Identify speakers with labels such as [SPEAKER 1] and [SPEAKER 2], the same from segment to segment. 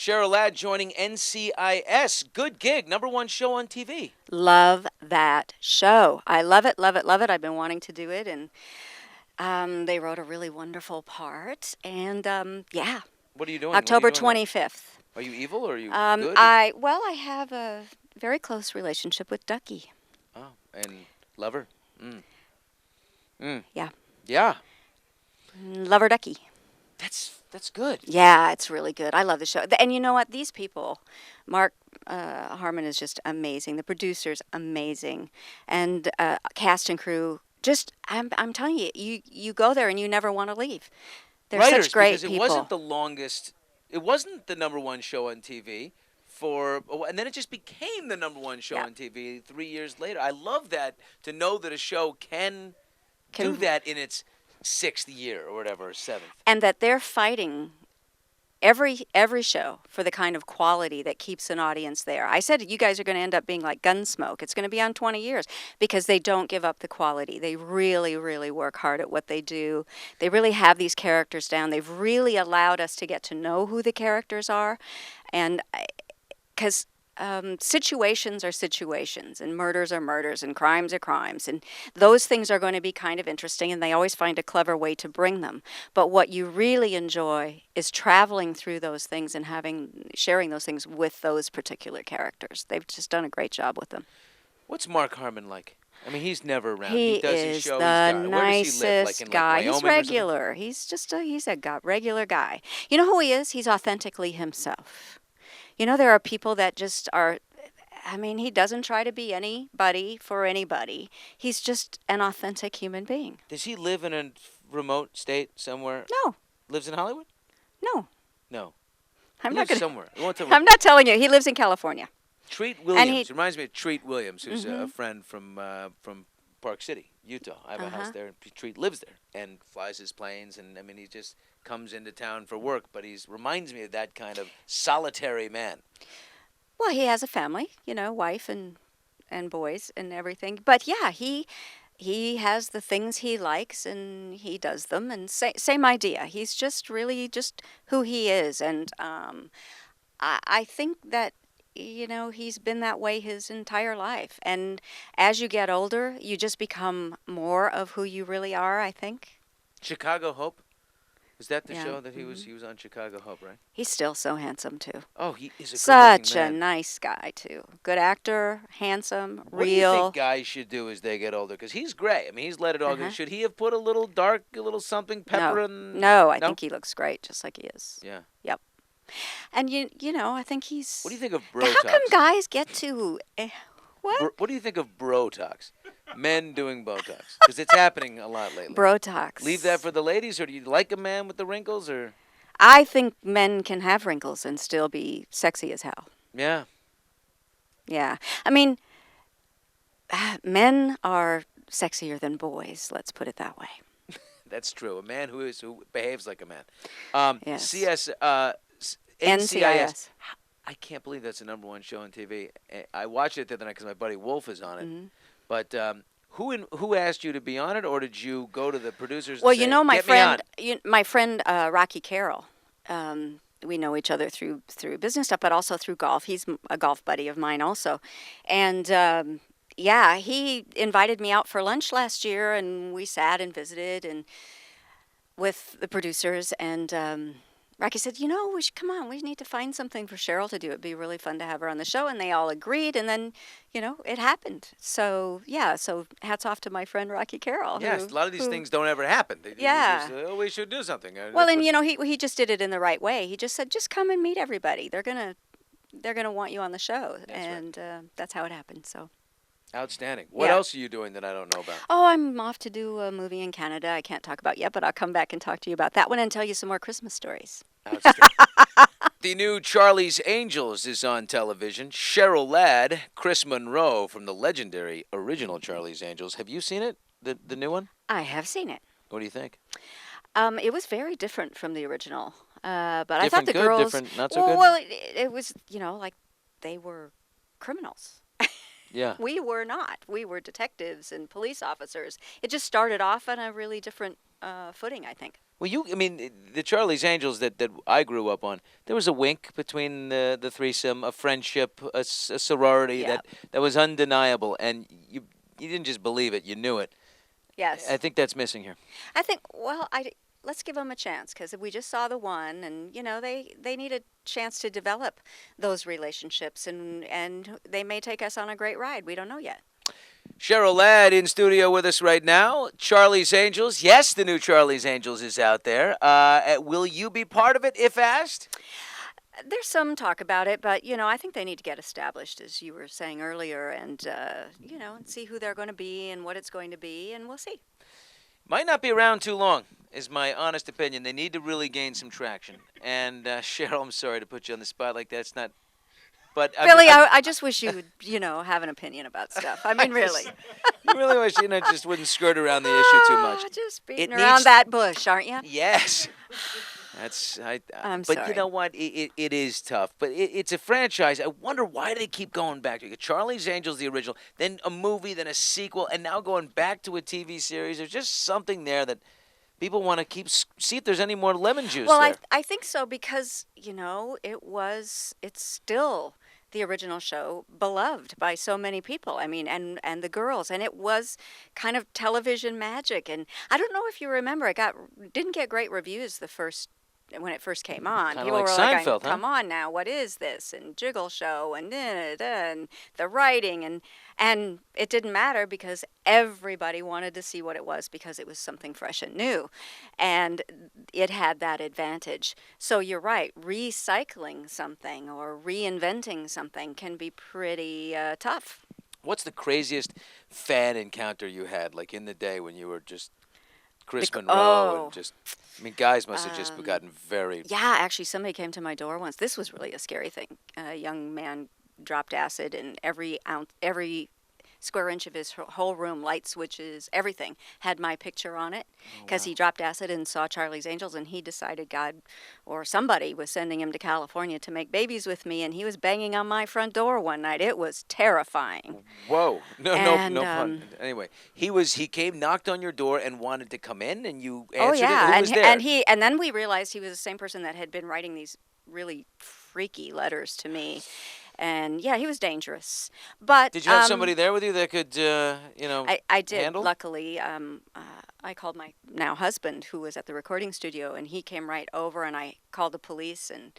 [SPEAKER 1] Cheryl Ladd joining NCIS. Good gig. #1 show on TV.
[SPEAKER 2] Love that show. I love it, love it, love it. I've been wanting to do it, and they wrote a really wonderful part. And yeah,
[SPEAKER 1] What are you doing?
[SPEAKER 2] October
[SPEAKER 1] What are you doing
[SPEAKER 2] 25th.
[SPEAKER 1] there? Are you evil or are you good?
[SPEAKER 2] I have a very close relationship with Ducky.
[SPEAKER 1] Oh, and lover.
[SPEAKER 2] Yeah.
[SPEAKER 1] Yeah.
[SPEAKER 2] Lover Ducky.
[SPEAKER 1] That's good.
[SPEAKER 2] Yeah, it's really good. I love the show. And you know what? These people, Mark Harmon is just amazing. The producer's amazing. And cast and crew, just, I'm telling you, you go there and you never want to leave. They're
[SPEAKER 1] Writers,
[SPEAKER 2] such great
[SPEAKER 1] because
[SPEAKER 2] people.
[SPEAKER 1] it wasn't the longest, it wasn't the #1 show on TV and then it just became the #1 show on TV 3 years later. I love that, to know that a show can do that in its 6th year or whatever, or 7th.
[SPEAKER 2] And that they're fighting every show for the kind of quality that keeps an audience there. I said you guys are going to end up being like Gunsmoke. It's going to be on 20 years because they don't give up the quality. They really, really work hard at what they do. They really have these characters down. They've really allowed us to get to know who the characters are. And because situations are situations, and murders are murders, and crimes are crimes, and those things are going to be kind of interesting, and they always find a clever way to bring them. But what you really enjoy is traveling through those things and sharing those things with those particular characters. They've just done a great job with them.
[SPEAKER 1] What's Mark Harmon like? I mean, he's never around.
[SPEAKER 2] He
[SPEAKER 1] does
[SPEAKER 2] is
[SPEAKER 1] his show.
[SPEAKER 2] the
[SPEAKER 1] Where does he live?
[SPEAKER 2] nicest
[SPEAKER 1] Like in
[SPEAKER 2] guy.
[SPEAKER 1] Wyoming
[SPEAKER 2] He's
[SPEAKER 1] or something?
[SPEAKER 2] regular. He's just he's a regular guy. You know who he is? He's authentically himself. You know, there are people that just are, I mean, he doesn't try to be anybody for anybody. He's just an authentic human being.
[SPEAKER 1] Does he live in a remote state somewhere?
[SPEAKER 2] No.
[SPEAKER 1] Lives in Hollywood?
[SPEAKER 2] No.
[SPEAKER 1] No.
[SPEAKER 2] I'm
[SPEAKER 1] He
[SPEAKER 2] not
[SPEAKER 1] lives
[SPEAKER 2] going
[SPEAKER 1] somewhere.
[SPEAKER 2] I'm not telling you. He lives in California.
[SPEAKER 1] Treat Williams. Reminds me of Treat Williams, who's a friend from Park City, Utah. I have a house there. Treat lives there and flies his planes. And, I mean, he just comes into town for work. But he reminds me of that kind of solitary man.
[SPEAKER 2] Well, he has a family, you know, wife and boys and everything. But, yeah, he has the things he likes and he does them. And same idea. He's just really just who he is. And I think that, you know, he's been that way his entire life. And as you get older, you just become more of who you really are, I think.
[SPEAKER 1] Chicago Hope? Was that the show that he was on? Chicago Hope, right?
[SPEAKER 2] He's still so handsome, too.
[SPEAKER 1] Oh, he is a
[SPEAKER 2] such
[SPEAKER 1] good-looking man.
[SPEAKER 2] A nice guy, too. Good actor, handsome,
[SPEAKER 1] What
[SPEAKER 2] real.
[SPEAKER 1] do you think guys should do as they get older? Because he's gray. I mean, he's let it all go. Should he have put a little dark, a little something, pepper?
[SPEAKER 2] No, I think he looks great, just like he is.
[SPEAKER 1] Yeah.
[SPEAKER 2] Yep. And, you know, I think he's...
[SPEAKER 1] What do you think of Brotox?
[SPEAKER 2] How come guys get to... what?
[SPEAKER 1] What do you think of Brotox? Men doing Botox? Because it's happening a lot lately.
[SPEAKER 2] Brotox.
[SPEAKER 1] Leave that for the ladies, or do you like a man with the wrinkles, or?
[SPEAKER 2] I think men can have wrinkles and still be sexy as hell.
[SPEAKER 1] Yeah.
[SPEAKER 2] Yeah. I mean, men are sexier than boys, let's put it that way.
[SPEAKER 1] That's true. A man who behaves like a man.
[SPEAKER 2] Yes.
[SPEAKER 1] NCIS. I can't believe that's the #1 show on TV. I watched it the other night because my buddy Wolf is on it. But who asked you to be on it, or did you go to the producers?
[SPEAKER 2] Well,
[SPEAKER 1] and say,
[SPEAKER 2] you know, my
[SPEAKER 1] friend
[SPEAKER 2] Rocky Carroll. We know each other through business stuff, but also through golf. He's a golf buddy of mine also, and yeah, he invited me out for lunch last year, and we sat and visited and with the producers and. Rocky said, you know, come on, we need to find something for Cheryl to do. It'd be really fun to have her on the show. And they all agreed. And then, you know, it happened. So, yeah, so hats off to my friend Rocky Carroll.
[SPEAKER 1] Yes, a lot of these things don't ever happen. They just, we should do something.
[SPEAKER 2] Well, and, you know, he just did it in the right way. He just said, just come and meet everybody. They're gonna want you on the show. That's how it happened, so.
[SPEAKER 1] Outstanding. What else are you doing that I don't know about?
[SPEAKER 2] Oh, I'm off to do a movie in Canada I can't talk about yet, but I'll come back and talk to you about that one and tell you some more Christmas stories.
[SPEAKER 1] Outstanding. The new Charlie's Angels is on television. Cheryl Ladd, Chris Monroe from the legendary original Charlie's Angels. Have you seen it, the new one?
[SPEAKER 2] I have seen it.
[SPEAKER 1] What do you think?
[SPEAKER 2] It was very different from the original. But
[SPEAKER 1] different,
[SPEAKER 2] I thought the
[SPEAKER 1] good,
[SPEAKER 2] girls...
[SPEAKER 1] different, not so good?
[SPEAKER 2] Well, it was, you know, like they were criminals.
[SPEAKER 1] Yeah.
[SPEAKER 2] We were not. We were detectives and police officers. It just started off on a really different footing, I think.
[SPEAKER 1] Well, I mean, the Charlie's Angels that I grew up on, there was a wink between the threesome, a friendship, a sorority
[SPEAKER 2] Yeah.
[SPEAKER 1] that was undeniable, and you didn't just believe it, you knew it.
[SPEAKER 2] Yes.
[SPEAKER 1] I think that's missing here.
[SPEAKER 2] I think, well, let's give them a chance, because we just saw the one, and they need a chance to develop those relationships, and they may take us on a great ride. We don't know yet.
[SPEAKER 1] Cheryl Ladd in studio with us right now. Charlie's Angels. Yes, the new Charlie's Angels is out there. Will you be part of it if asked?
[SPEAKER 2] There's some talk about it, but I think they need to get established, as you were saying earlier, and and see who they're going to be and what it's going to be, and we'll see.
[SPEAKER 1] Might not be around too long, is my honest opinion. They need to really gain some traction. And Cheryl, I'm sorry to put you on the spot like that. It's not. But
[SPEAKER 2] Billy, I just wish you would, have an opinion about stuff. I mean, really.
[SPEAKER 1] You really wish just wouldn't skirt around the issue too much.
[SPEAKER 2] Just beating around that bush, aren't you?
[SPEAKER 1] Yes.
[SPEAKER 2] I'm
[SPEAKER 1] but
[SPEAKER 2] sorry.
[SPEAKER 1] You know what? It is tough. But it's a franchise. I wonder why they keep going back to it. Charlie's Angels, the original, then a movie, then a sequel, and now going back to a TV series. There's just something there that people want to see if there's any more lemon juice
[SPEAKER 2] well,
[SPEAKER 1] there.
[SPEAKER 2] I think so, because, it's still the original show, beloved by so many people. I mean, and the girls, and it was kind of television magic. And I don't know if you remember, it didn't get great reviews when it first came on.
[SPEAKER 1] Kinda
[SPEAKER 2] People
[SPEAKER 1] like
[SPEAKER 2] were
[SPEAKER 1] Seinfeld,
[SPEAKER 2] like, "Come on now, what is this?" And Jiggle Show, and and the writing, and it didn't matter, because everybody wanted to see what it was, because it was something fresh and new, and it had that advantage. So you're right, recycling something or reinventing something can be pretty tough.
[SPEAKER 1] What's the craziest fan encounter you had, like in the day when you were just Chris Monroe and just? I mean, guys must have just gotten very.
[SPEAKER 2] Yeah, actually, somebody came to my door once. This was really a scary thing. A young man dropped acid, and every square inch of his whole room, light switches, everything, had my picture on it, because he dropped acid and saw Charlie's Angels, and he decided God or somebody was sending him to California to make babies with me, and he was banging on my front door one night. It was terrifying.
[SPEAKER 1] Whoa. No pun. Anyway, he came, knocked on your door, and wanted to come in, and you answered it. Who was there?
[SPEAKER 2] And then we realized he was the same person that had been writing these really freaky letters to me. And yeah, he was dangerous. But
[SPEAKER 1] did you have somebody there with you that could,
[SPEAKER 2] I did.
[SPEAKER 1] handle?
[SPEAKER 2] Luckily, I called my now husband, who was at the recording studio, and he came right over, and I called the police, and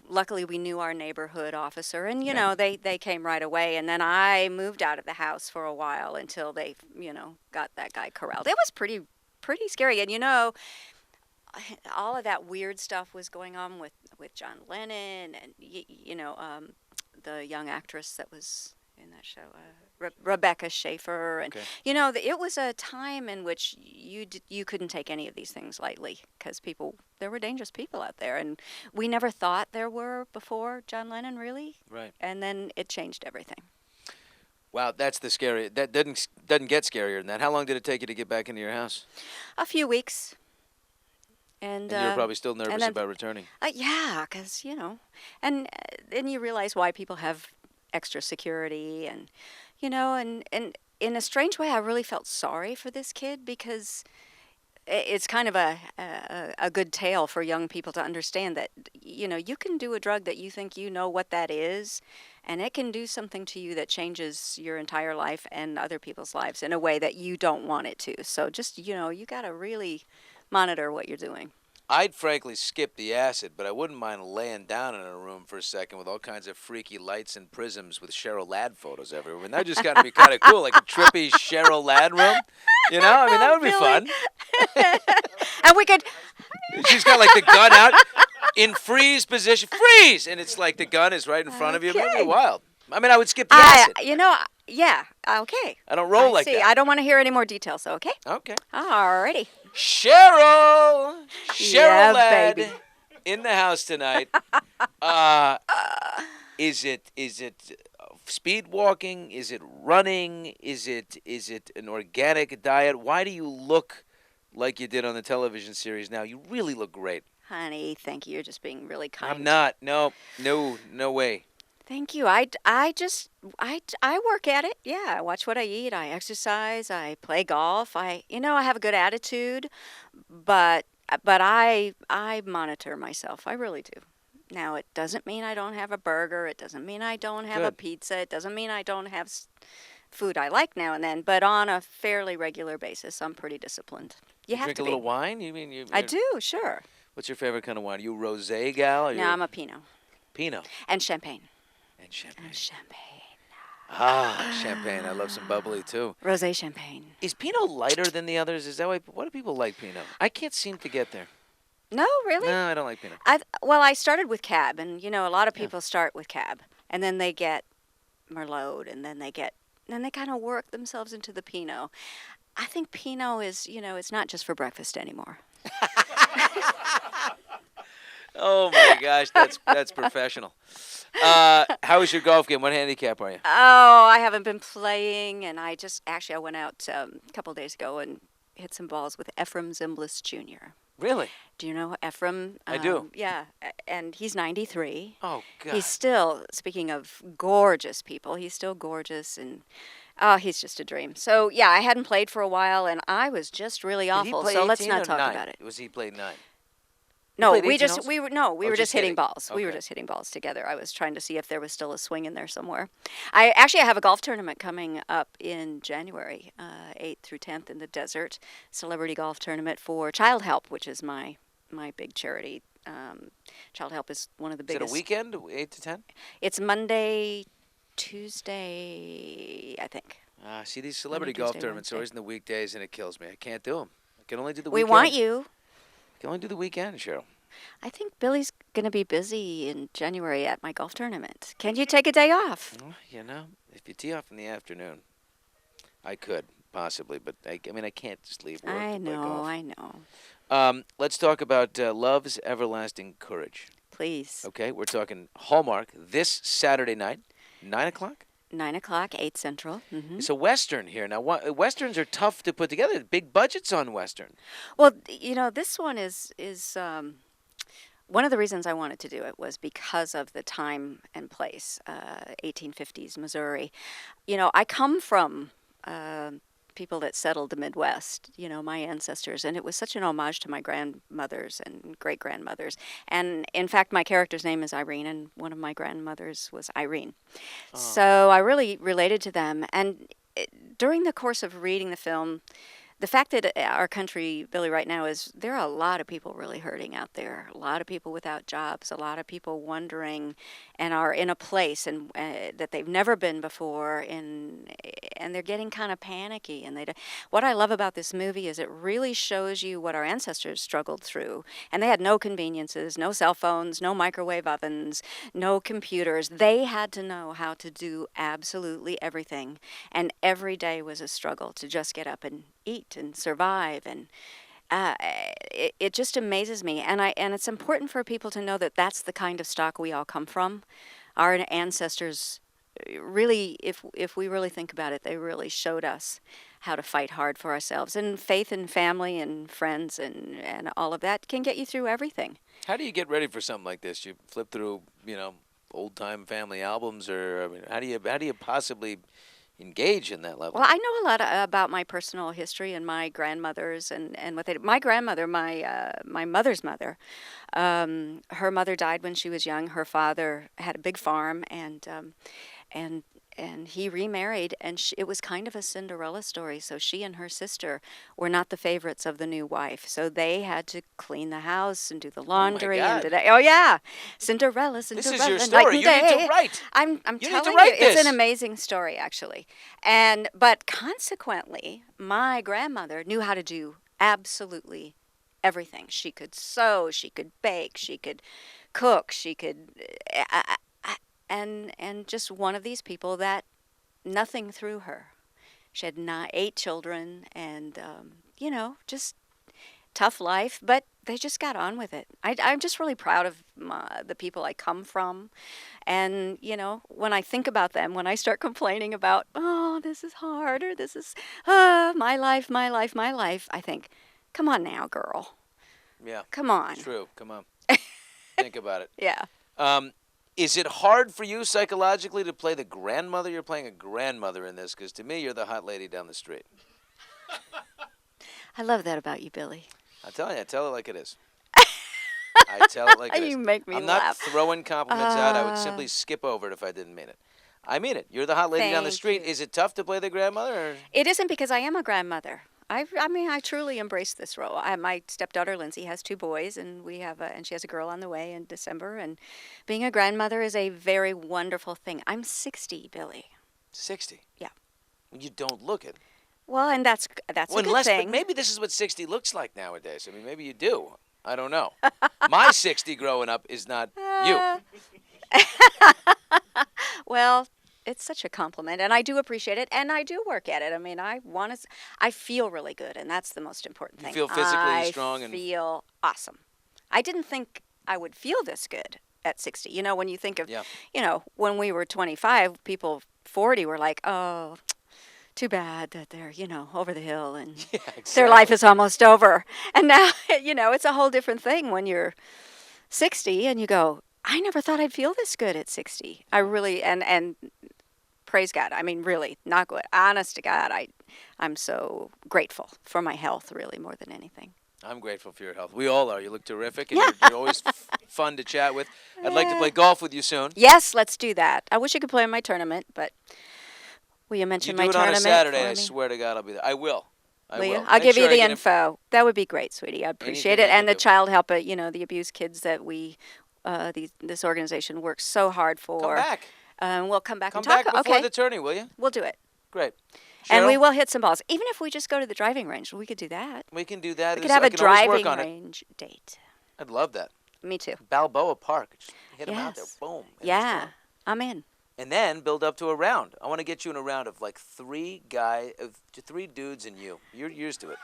[SPEAKER 2] luckily we knew our neighborhood officer, and they came right away. And then I moved out of the house for a while until they got that guy corralled. It was pretty scary, and all of that weird stuff was going on with John Lennon, and the young actress that was in that show, Rebecca Schaefer, and it was a time in which you couldn't take any of these things lightly, because there were dangerous people out there, and we never thought there were before John Lennon, really.
[SPEAKER 1] Right.
[SPEAKER 2] And then it changed everything.
[SPEAKER 1] Wow, that's the scary. That doesn't get scarier than that. How long did it take you to get back into your house?
[SPEAKER 2] A few weeks. And
[SPEAKER 1] you were probably still nervous
[SPEAKER 2] then,
[SPEAKER 1] about returning.
[SPEAKER 2] Yeah, because, and then you realize why people have extra security, and, and in a strange way, I really felt sorry for this kid, because it's kind of a good tale for young people to understand that, you can do a drug that you think you know what that is, and it can do something to you that changes your entire life and other people's lives in a way that you don't want it to. So just, you got to really monitor what you're doing.
[SPEAKER 1] I'd frankly skip the acid, but I wouldn't mind laying down in a room for a second with all kinds of freaky lights and prisms with Cheryl Ladd photos everywhere. And that just got to be kind of cool, like a trippy Cheryl Ladd room. I mean, that would be fun.
[SPEAKER 2] And we could...
[SPEAKER 1] She's got like the gun out in freeze position. Freeze! And it's like the gun is right in front of you. That would be wild. I mean, I would skip the acid.
[SPEAKER 2] Yeah, okay.
[SPEAKER 1] I don't roll like that.
[SPEAKER 2] I don't want to hear any more details, so okay?
[SPEAKER 1] Okay.
[SPEAKER 2] Alrighty.
[SPEAKER 1] Cheryl Ladd
[SPEAKER 2] baby.
[SPEAKER 1] in the house tonight. Is it speed walking? Is it running? Is it an organic diet? Why do you look like you did on the television series now? You really look great.
[SPEAKER 2] Honey, thank you. You're just being really kind.
[SPEAKER 1] I'm not. No way.
[SPEAKER 2] Thank you. I work at it. Yeah, I watch what I eat. I exercise. I play golf. I have a good attitude, but I monitor myself. I really do. Now, it doesn't mean I don't have a burger. It doesn't mean I don't have a
[SPEAKER 1] Good.
[SPEAKER 2] pizza. It doesn't mean I don't have food I like now and then. But on a fairly regular basis, I'm pretty disciplined. You
[SPEAKER 1] You
[SPEAKER 2] have
[SPEAKER 1] drink
[SPEAKER 2] to
[SPEAKER 1] a little
[SPEAKER 2] be.
[SPEAKER 1] wine? You mean
[SPEAKER 2] I do, sure.
[SPEAKER 1] what's your favorite kind of wine? Are you a rosé gal or
[SPEAKER 2] No,
[SPEAKER 1] you
[SPEAKER 2] I'm a Pinot
[SPEAKER 1] Pinot
[SPEAKER 2] and champagne.
[SPEAKER 1] and champagne?
[SPEAKER 2] And champagne.
[SPEAKER 1] Champagne. I love some bubbly too.
[SPEAKER 2] Rosé champagne.
[SPEAKER 1] Is Pinot lighter than the others? Is that why do people like Pinot? I can't seem to get there.
[SPEAKER 2] No, really?
[SPEAKER 1] No, I don't like Pinot.
[SPEAKER 2] I started with Cab, and a lot of
[SPEAKER 1] Yeah.
[SPEAKER 2] people start with Cab, and then they get Merlot, and then they kind of work themselves into the Pinot. I think Pinot is, it's not just for breakfast anymore.
[SPEAKER 1] Oh my gosh, that's professional. How was your golf game? What handicap are you?
[SPEAKER 2] Oh, I haven't been playing, and I went out a couple days ago and hit some balls with Ephraim Zimbalist Jr.
[SPEAKER 1] Really?
[SPEAKER 2] Do you know Ephraim?
[SPEAKER 1] I do.
[SPEAKER 2] Yeah, and he's 93.
[SPEAKER 1] Oh God.
[SPEAKER 2] He's still, speaking of gorgeous people, he's still gorgeous, and oh, he's just a dream. So yeah, I hadn't played for a while, and I was just really
[SPEAKER 1] Did he
[SPEAKER 2] awful.
[SPEAKER 1] play
[SPEAKER 2] So let's
[SPEAKER 1] 18
[SPEAKER 2] not
[SPEAKER 1] or
[SPEAKER 2] talk
[SPEAKER 1] 9?
[SPEAKER 2] about it.
[SPEAKER 1] Was he played 9?
[SPEAKER 2] No,
[SPEAKER 1] played
[SPEAKER 2] we
[SPEAKER 1] 18
[SPEAKER 2] just
[SPEAKER 1] holes?
[SPEAKER 2] we were no, we
[SPEAKER 1] Oh,
[SPEAKER 2] were
[SPEAKER 1] just
[SPEAKER 2] just hitting
[SPEAKER 1] hitting.
[SPEAKER 2] balls. We were
[SPEAKER 1] Okay.
[SPEAKER 2] just hitting balls together. I was trying to see if there was still a swing in there somewhere. I have a golf tournament coming up in January, 8th through 10th in the desert. Celebrity golf tournament for Child Help, which is my big charity. Child Help is one of the
[SPEAKER 1] Is it
[SPEAKER 2] biggest.
[SPEAKER 1] a weekend, 8 to 10?
[SPEAKER 2] It's Monday, Tuesday, I think.
[SPEAKER 1] See, these celebrity
[SPEAKER 2] Monday,
[SPEAKER 1] golf
[SPEAKER 2] Tuesday,
[SPEAKER 1] tournaments are always in the weekdays, and it kills me. I can't do them. I can only do the
[SPEAKER 2] We
[SPEAKER 1] weekend.
[SPEAKER 2] want you.
[SPEAKER 1] I can only do the weekend, Cheryl.
[SPEAKER 2] I think Billy's going to be busy in January at my golf tournament. Can you take a day off?
[SPEAKER 1] Well, if you tee off in the afternoon, I could possibly, but I can't just leave work
[SPEAKER 2] I
[SPEAKER 1] to play
[SPEAKER 2] know,
[SPEAKER 1] golf.
[SPEAKER 2] I know.
[SPEAKER 1] Let's talk about Love's Everlasting Courage.
[SPEAKER 2] Please.
[SPEAKER 1] Okay, we're talking Hallmark this Saturday night, 9 o'clock.
[SPEAKER 2] 9 o'clock, 8 Central.
[SPEAKER 1] It's a Western here. Now, Westerns are tough to put together. Big budgets on Western.
[SPEAKER 2] Well, this one is one of the reasons I wanted to do it was because of the time and place, 1850s Missouri. I come from people that settled the Midwest, my ancestors, and it was such an homage to my grandmothers and great-grandmothers. And in fact, my character's name is Irene, and one of my grandmothers was Irene. So I really related to them. And during the course of reading the film, the fact that our country, Billy, right now there are a lot of people really hurting out there. A lot of people without jobs. A lot of people wondering, and are in a place and that they've never been before, and they're getting kind of panicky. And what I love about this movie is it really shows you what our ancestors struggled through, and they had no conveniences, no cell phones, no microwave ovens, no computers. They had to know how to do absolutely everything, and every day was a struggle to just get up and eat and survive. And it just amazes me, and it's important for people to know that that's the kind of stock we all come from. Our ancestors really, if we really think about it, they really showed us how to fight hard for ourselves, and faith and family and friends and all of that can get you through everything.
[SPEAKER 1] How do you get ready for something like this? You flip through, old time family albums, or how do you possibly engage in that level?
[SPEAKER 2] Well, I know a lot about my personal history and my grandmothers and what they did. My grandmother, my mother's mother, her mother died when she was young. Her father had a big farm, and he remarried, and it was kind of a Cinderella story. So she and her sister were not the favorites of the new wife. So they had to clean the house and do the laundry and
[SPEAKER 1] God.
[SPEAKER 2] oh yeah, Cinderella.
[SPEAKER 1] This is your
[SPEAKER 2] and
[SPEAKER 1] story.
[SPEAKER 2] night and
[SPEAKER 1] You need
[SPEAKER 2] day.
[SPEAKER 1] to write.
[SPEAKER 2] I'm
[SPEAKER 1] You need to
[SPEAKER 2] telling
[SPEAKER 1] write
[SPEAKER 2] you, it's
[SPEAKER 1] this.
[SPEAKER 2] an amazing story actually. But consequently, my grandmother knew how to do absolutely everything. She could sew, she could bake, she could cook, she could and just one of these people that nothing threw her. She had 8 children, and just tough life, but they just got on with it. I'm just really proud of the people I come from, and when I think about them, when I start complaining about, oh, this is hard, or this is my life, I think, come on now, girl.
[SPEAKER 1] Yeah.
[SPEAKER 2] Come on.
[SPEAKER 1] It's true. Come on. Think about it.
[SPEAKER 2] Yeah.
[SPEAKER 1] Is it hard for you psychologically to play the grandmother? You're playing a grandmother in this because to me, you're the hot lady down the street.
[SPEAKER 2] I love that about you, Billy.
[SPEAKER 1] I tell you, I tell it like it is. I tell it like it is.
[SPEAKER 2] You make me
[SPEAKER 1] I'm
[SPEAKER 2] laugh.
[SPEAKER 1] not throwing compliments out. I would simply skip over it if I didn't mean it. I mean it. You're the hot lady down the
[SPEAKER 2] Thank
[SPEAKER 1] street.
[SPEAKER 2] you.
[SPEAKER 1] Is it tough to play the grandmother? Or?
[SPEAKER 2] It isn't because I am a grandmother. I mean, I truly embrace this role. My stepdaughter Lindsay has 2 boys, and and she has a girl on the way in December. And being a grandmother is a very wonderful thing. I'm 60, Billy.
[SPEAKER 1] 60?
[SPEAKER 2] Yeah.
[SPEAKER 1] You don't look it.
[SPEAKER 2] Well, and that's a good thing.
[SPEAKER 1] But maybe this is what 60 looks like nowadays. I mean, maybe you do. I don't know. My 60 growing up is not you.
[SPEAKER 2] Well, it's such a compliment, and I do appreciate it, and I do work at it. I mean, I feel really good, and that's the most important thing.
[SPEAKER 1] You feel physically strong and
[SPEAKER 2] I feel awesome. I didn't think I would feel this good at 60. You know, when you think of, when we were 25, people 40 were like, oh, too bad that they're, over the hill and their life is almost over. And now, it's a whole different thing when you're 60 and you go, I never thought I'd feel this good at 60. I really, and praise God. I mean, really, not good. Honest to God, I'm so grateful for my health, really, more than anything.
[SPEAKER 1] I'm grateful for your health. We all are. You look terrific, and you're always fun to chat with. I'd like to play golf with you soon.
[SPEAKER 2] Yes, let's do that. I wish I could play in my tournament, but will you mention my tournament?
[SPEAKER 1] You do it on a Saturday, I swear to God I'll be there. I will.
[SPEAKER 2] Will you? I'll give you the info. That would be great, sweetie. I appreciate it. And the child help, the abused kids that this organization works so hard for.
[SPEAKER 1] Come back.
[SPEAKER 2] We'll come back
[SPEAKER 1] and
[SPEAKER 2] talk.
[SPEAKER 1] Come back before the tourney, will you?
[SPEAKER 2] We'll do it.
[SPEAKER 1] Great. Cheryl?
[SPEAKER 2] And we will hit some balls. Even if we just go to the driving range, we could do that.
[SPEAKER 1] We can do that.
[SPEAKER 2] We could have a driving range date.
[SPEAKER 1] I'd love that.
[SPEAKER 2] Me too.
[SPEAKER 1] Balboa Park. Just hit them out there. Boom.
[SPEAKER 2] Yeah, I'm in.
[SPEAKER 1] And then build up to a round. I want to get you in a round of like 3 dudes and you. You're used to it.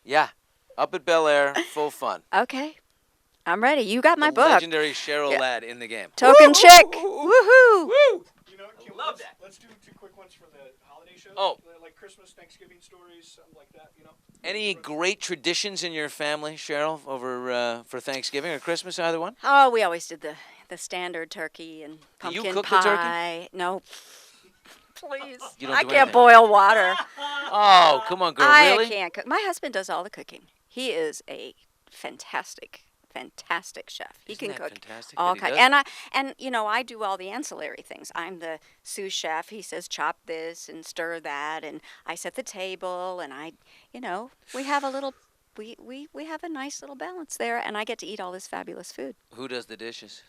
[SPEAKER 1] Yeah. Up at Bel Air, full fun.
[SPEAKER 2] Okay. I'm ready. You got my book.
[SPEAKER 1] Legendary Cheryl Ladd in the game.
[SPEAKER 2] Token chick. Woohoo.
[SPEAKER 1] Woo!
[SPEAKER 3] Love that. Let's do 2 quick ones for the holiday show.
[SPEAKER 1] Oh.
[SPEAKER 3] Like Christmas, Thanksgiving stories, something like that,
[SPEAKER 1] Any great traditions in your family, Cheryl, over for Thanksgiving or Christmas, either one?
[SPEAKER 2] Oh, we always did the standard turkey and pumpkin
[SPEAKER 1] Do you cook
[SPEAKER 2] pie.
[SPEAKER 1] the turkey?
[SPEAKER 2] No. Please.
[SPEAKER 1] You don't
[SPEAKER 2] I
[SPEAKER 1] do
[SPEAKER 2] can't
[SPEAKER 1] anything.
[SPEAKER 2] boil water.
[SPEAKER 1] Oh, come on, girl. Really?
[SPEAKER 2] I can't cook. My husband does all the cooking. He is a fantastic chef. He
[SPEAKER 1] Isn't
[SPEAKER 2] can
[SPEAKER 1] that
[SPEAKER 2] cook
[SPEAKER 1] fantastic
[SPEAKER 2] all
[SPEAKER 1] that he
[SPEAKER 2] kinds.
[SPEAKER 1] does
[SPEAKER 2] And I do all the ancillary things. I'm the sous chef. He says chop this and stir that, and I set the table, and we have a little we have a nice little balance there, and I get to eat all this fabulous food.
[SPEAKER 1] Who does the dishes?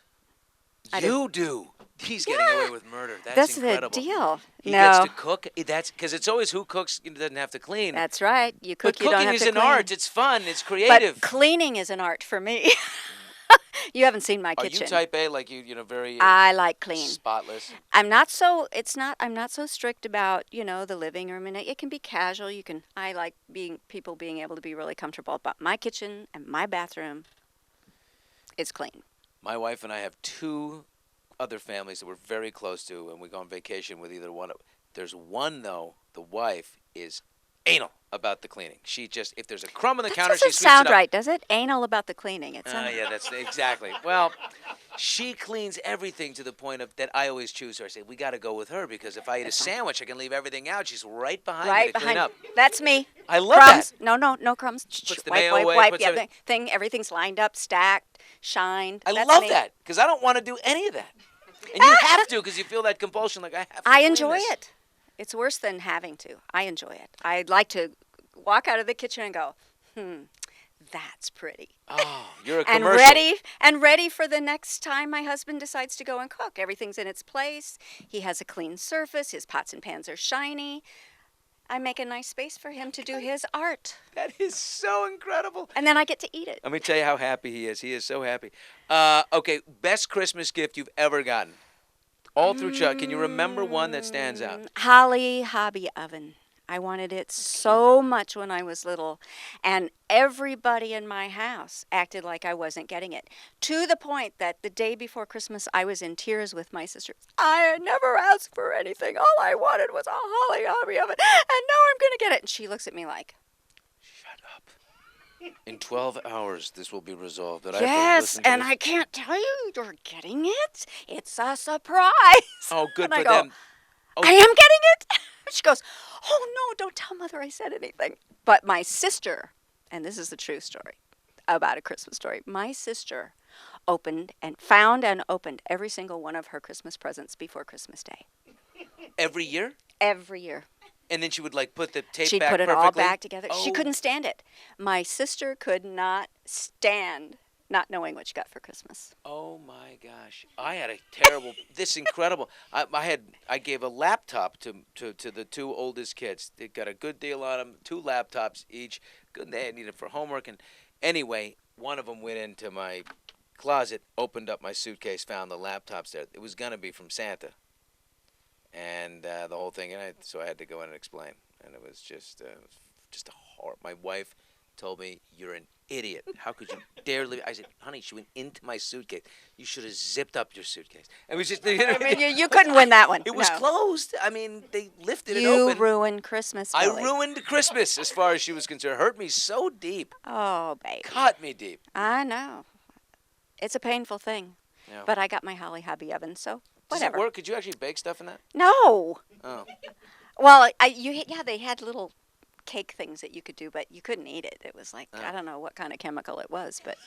[SPEAKER 2] I
[SPEAKER 1] You do. He's getting away with murder. That's incredible.
[SPEAKER 2] The deal.
[SPEAKER 1] He gets to cook. That's because it's always who cooks doesn't have to clean.
[SPEAKER 2] That's right. You cook.
[SPEAKER 1] But
[SPEAKER 2] You don't
[SPEAKER 1] cooking
[SPEAKER 2] have
[SPEAKER 1] is
[SPEAKER 2] to
[SPEAKER 1] an
[SPEAKER 2] clean.
[SPEAKER 1] art. It's fun. It's creative.
[SPEAKER 2] But cleaning is an art for me. You haven't seen my kitchen.
[SPEAKER 1] Are you type A, like very?
[SPEAKER 2] I like clean.
[SPEAKER 1] Spotless.
[SPEAKER 2] I'm not so strict about the living room, and it can be casual. I like people being able to be really comfortable. But my kitchen and my bathroom is clean.
[SPEAKER 1] My wife and I have 2 other families that we're very close to, and we go on vacation with either one. There's one though. The wife is anal about the cleaning. She just, if there's a crumb on the counter, she sweeps it up.
[SPEAKER 2] That doesn't sound right, does it? Anal about the cleaning.
[SPEAKER 1] Yeah, that's exactly. Well, she cleans everything to the point of that I always choose her. I say, we got to go with her because if I eat a sandwich, I can leave everything out. She's right behind me to clean up.
[SPEAKER 2] That's me.
[SPEAKER 1] I love
[SPEAKER 2] crumbs.
[SPEAKER 1] that.
[SPEAKER 2] No crumbs.
[SPEAKER 1] Puts the
[SPEAKER 2] wipe,
[SPEAKER 1] mayo
[SPEAKER 2] wipe,
[SPEAKER 1] away,
[SPEAKER 2] wipe.
[SPEAKER 1] puts
[SPEAKER 2] Yeah,
[SPEAKER 1] everything-
[SPEAKER 2] everything's lined up, stacked, shined.
[SPEAKER 1] I
[SPEAKER 2] That's
[SPEAKER 1] love
[SPEAKER 2] me.
[SPEAKER 1] that because I don't want to do any of that. And you have to because you feel that compulsion like I have to
[SPEAKER 2] I
[SPEAKER 1] clean
[SPEAKER 2] enjoy
[SPEAKER 1] this.
[SPEAKER 2] it. It's worse than having to. I enjoy it. I'd like to walk out of the kitchen and go, that's pretty.
[SPEAKER 1] Oh, you're a
[SPEAKER 2] And
[SPEAKER 1] commercial.
[SPEAKER 2] ready for the next time my husband decides to go and cook. Everything's in its place. He has a clean surface. His pots and pans are shiny. I make a nice space for him to do his art.
[SPEAKER 1] That is so incredible.
[SPEAKER 2] And then I get to eat it.
[SPEAKER 1] Let me tell you how happy he is. He is so happy. Okay, best Christmas gift you've ever gotten. All through Chuck. Can you remember one that stands out?
[SPEAKER 2] Holly hobby oven. I wanted it so much when I was little, and everybody in my house acted like I wasn't getting it, to the point that the day before Christmas, I was in tears with my sisters. I had never asked for anything. All I wanted was a Holly hobby oven, and now I'm going to get it. And she looks at me like,
[SPEAKER 1] Shut up. In 12 hours, this will be resolved. But I have to
[SPEAKER 2] Yes,
[SPEAKER 1] listen to
[SPEAKER 2] and
[SPEAKER 1] this.
[SPEAKER 2] I can't tell you you're getting it. It's a surprise.
[SPEAKER 1] Oh, good
[SPEAKER 2] And
[SPEAKER 1] for
[SPEAKER 2] I go,
[SPEAKER 1] them. Oh.
[SPEAKER 2] I am getting it. She goes, oh no, don't tell Mother I said anything. But my sister, and this is the true story about a Christmas story. My sister opened and found and opened every single one of her Christmas presents before Christmas Day.
[SPEAKER 1] Every year?
[SPEAKER 2] Every year.
[SPEAKER 1] And then she would like put the tape
[SPEAKER 2] She'd
[SPEAKER 1] back
[SPEAKER 2] put it
[SPEAKER 1] perfectly?
[SPEAKER 2] all back together. She
[SPEAKER 1] Oh.
[SPEAKER 2] couldn't stand it. My sister could not stand not knowing what she got for Christmas.
[SPEAKER 1] Oh my gosh! I had a terrible. This incredible. I gave a laptop to the two oldest kids. They got a good deal on them. 2 laptops each. Good. They needed for homework. And anyway, one of them went into my closet, opened up my suitcase, found the laptops there. It was gonna be from Santa. And the whole thing. So I had to go in and explain. And it was just a horror. My wife told me, "You're an idiot. How could you dare leave?" I said, "Honey, she went into my suitcase. You should have zipped up your suitcase." It was just.
[SPEAKER 2] I mean, you couldn't win that one.
[SPEAKER 1] It was
[SPEAKER 2] No.
[SPEAKER 1] closed. I mean, they lifted it
[SPEAKER 2] You
[SPEAKER 1] open.
[SPEAKER 2] ruined Christmas,
[SPEAKER 1] I
[SPEAKER 2] Billy.
[SPEAKER 1] ruined Christmas as far as she was concerned. Hurt me so deep.
[SPEAKER 2] Oh, baby.
[SPEAKER 1] Caught me deep.
[SPEAKER 2] I know. It's a painful thing.
[SPEAKER 1] Yeah.
[SPEAKER 2] But I got my Holly Hobby oven, so
[SPEAKER 1] Does
[SPEAKER 2] whatever.
[SPEAKER 1] it work? Could you actually bake stuff in that?
[SPEAKER 2] No.
[SPEAKER 1] Oh.
[SPEAKER 2] Well, they had little cake things that you could do, but you couldn't eat it. It was like,
[SPEAKER 1] Oh.
[SPEAKER 2] I don't know what kind of chemical it was, but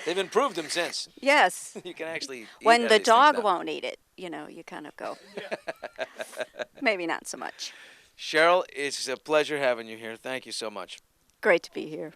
[SPEAKER 1] They've improved them since.
[SPEAKER 2] yes.
[SPEAKER 1] You can actually eat
[SPEAKER 2] When
[SPEAKER 1] out
[SPEAKER 2] the
[SPEAKER 1] of these things
[SPEAKER 2] dog
[SPEAKER 1] now.
[SPEAKER 2] won't eat it, you kind of go, maybe not so much.
[SPEAKER 1] Cheryl, it's a pleasure having you here. Thank you so much.
[SPEAKER 2] Great to be here.